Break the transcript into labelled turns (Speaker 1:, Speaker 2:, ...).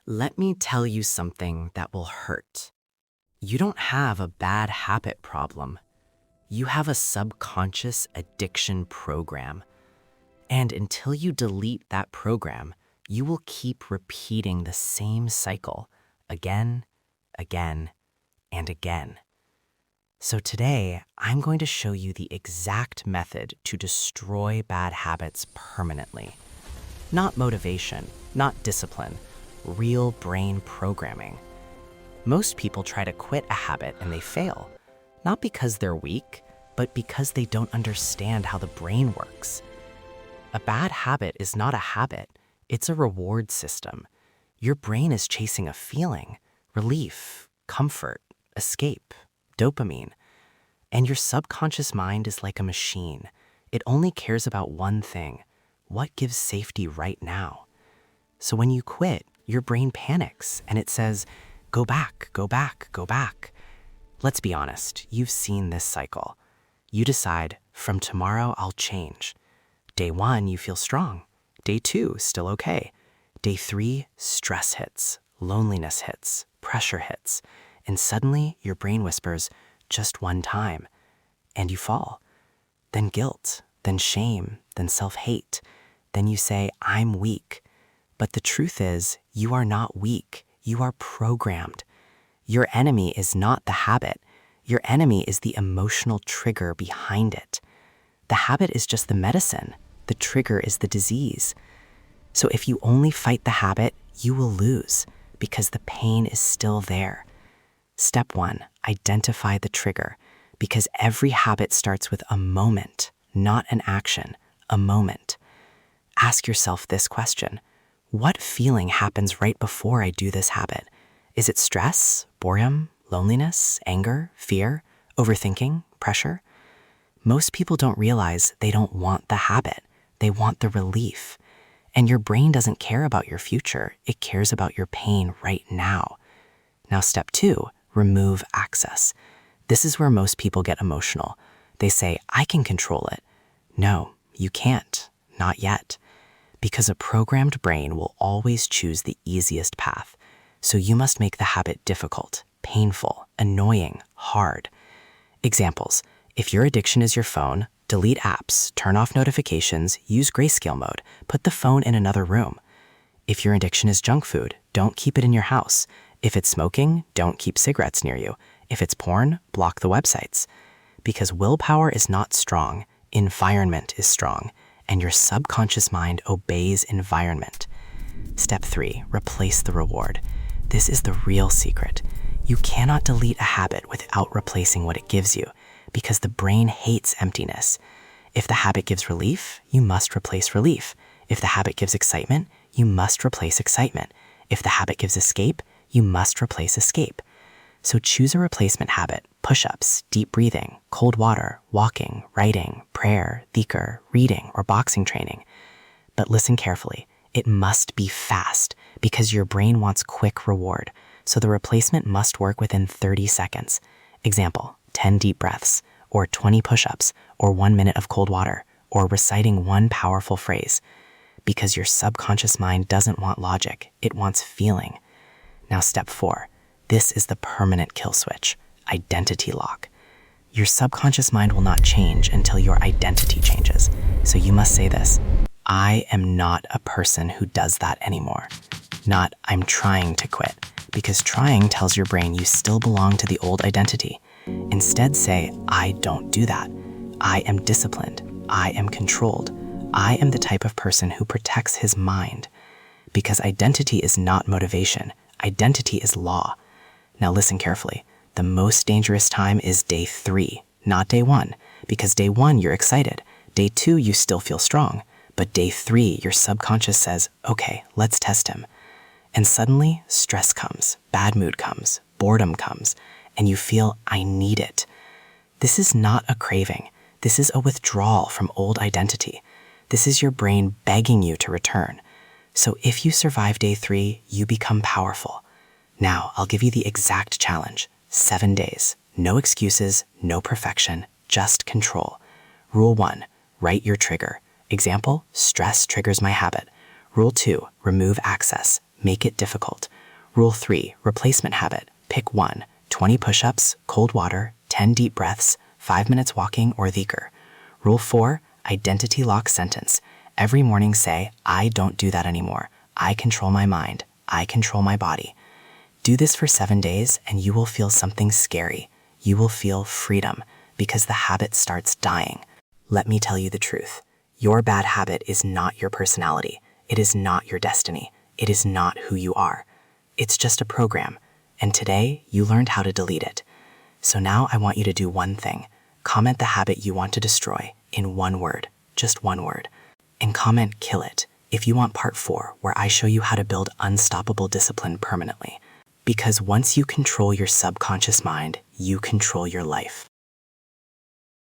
Speaker 1: Let me tell you something that will hurt. You don't have a bad habit problem. You have a subconscious addiction program. And until you delete that program, you will keep repeating the same cycle again, again, and again. So today, I'm going to show you the exact method to destroy bad habits permanently. Not motivation, not discipline, real brain programming. Most people try to quit a habit and they fail, not because they're weak, but because they don't understand how the brain works. A bad habit is not a habit, it's a reward system. Your brain is chasing a feeling, relief, comfort, escape, dopamine. And your subconscious mind is like a machine. It only cares about one thing: what gives safety right now. So when you quit, your brain panics and it says, go back, go back, go back. Let's be honest, you've seen this cycle. You decide, from tomorrow I'll change. Day 1, you feel strong. Day 2, still okay. Day 3, stress hits, loneliness hits, pressure hits, and suddenly your brain whispers, just one time, and you fall. Then guilt, then shame, then self-hate. Then you say, I'm weak. But the truth is, you are not weak. You are programmed. Your enemy is not the habit. Your enemy is the emotional trigger behind it. The habit is just the medicine. The trigger is the disease. So if you only fight the habit, you will lose because the pain is still there. Step 1, identify the trigger, because every habit starts with a moment, not an action, a moment. Ask yourself this question: what feeling happens right before I do this habit? Is it stress, boredom, loneliness, anger, fear, overthinking, pressure? Most people don't realize they don't want the habit. They want the relief. And your brain doesn't care about your future. It cares about your pain right now. Now, step 2, remove access. This is where most people get emotional. They say, I can control it. No, you can't. Not yet. Because a programmed brain will always choose the easiest path. So you must make the habit difficult, painful, annoying, hard. Examples: if your addiction is your phone, delete apps, turn off notifications, use grayscale mode, put the phone in another room. If your addiction is junk food, don't keep it in your house. If it's smoking, don't keep cigarettes near you. If it's porn, block the websites. Because willpower is not strong, environment is strong, and your subconscious mind obeys environment. Step 3, replace the reward. This is the real secret. You cannot delete a habit without replacing what it gives you, because the brain hates emptiness. If the habit gives relief, you must replace relief. If the habit gives excitement, you must replace excitement. If the habit gives escape, you must replace escape. So choose a replacement habit: push-ups, deep breathing, cold water, walking, writing, prayer, dhikr, reading, or boxing training. But listen carefully. It must be fast, because your brain wants quick reward. So the replacement must work within 30 seconds. Example, 10 deep breaths, or 20 push-ups, or 1 minute of cold water, or reciting one powerful phrase. Because your subconscious mind doesn't want logic, it wants feeling. Now, step 4. This is the permanent kill switch: identity lock. Your subconscious mind will not change until your identity changes. So you must say this: I am not a person who does that anymore. Not, I'm trying to quit, because trying tells your brain you still belong to the old identity. Instead say, I don't do that. I am disciplined. I am controlled. I am the type of person who protects his mind. Because identity is not motivation. Identity is law. Now listen carefully. The most dangerous time is day 3, not day 1. Because day 1, you're excited. Day 2, you still feel strong. But day 3, your subconscious says, okay, let's test him. And suddenly, stress comes, bad mood comes, boredom comes, and you feel, I need it. This is not a craving. This is a withdrawal from old identity. This is your brain begging you to return. So if you survive day 3, you become powerful. Now, I'll give you the exact challenge: 7 days. No excuses, no perfection, just control. Rule 1, write your trigger. Example, stress triggers my habit. Rule 2, remove access. Make it difficult. Rule 3, replacement habit. Pick one: 20 push-ups, cold water, 10 deep breaths, 5 minutes walking, or Thikr. Rule 4, identity lock sentence. Every morning say, I don't do that anymore. I control my mind. I control my body. Do this for 7 days and you will feel something scary. You will feel freedom because the habit starts dying. Let me tell you the truth. Your bad habit is not your personality. It is not your destiny. It is not who you are. It's just a program. And today you learned how to delete it. So now I want you to do one thing. Comment the habit you want to destroy in one word, just one word. And comment kill it if you want part 4, where I show you how to build unstoppable discipline permanently. Because once you control your subconscious mind, you control your life.